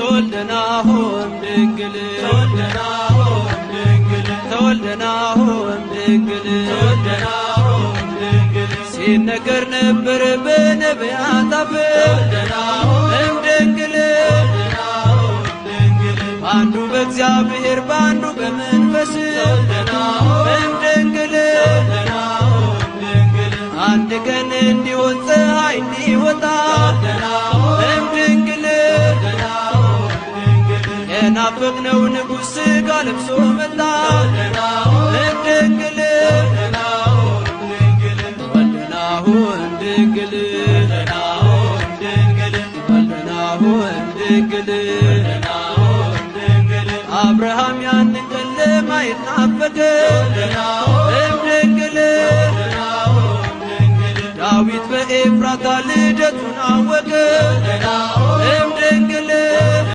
ተወልደናሆም ድንግል ተወልደናሆም ድንግል ሲነገር ነበር በነቢያት አፍ እምድንግል በአንዱ በእግዚአብሔር በአንዱ በመንፈስ እምድንግል አንድ ቀን እንዲሆን ፀሐይ እንዲወጣ እምድንግል የናፈቅነው ንጉሥ ሥጋ ለብሶ መጣ እምድንግል ተወልደናሁ እምድንግል ተወልደናሁ እምድንግል አብርሃም ያንን ቀን ለማየት ናፈቀ እምድንግል ዳዊት በኤፍራታ ልደቱን አወቀ እምድንግል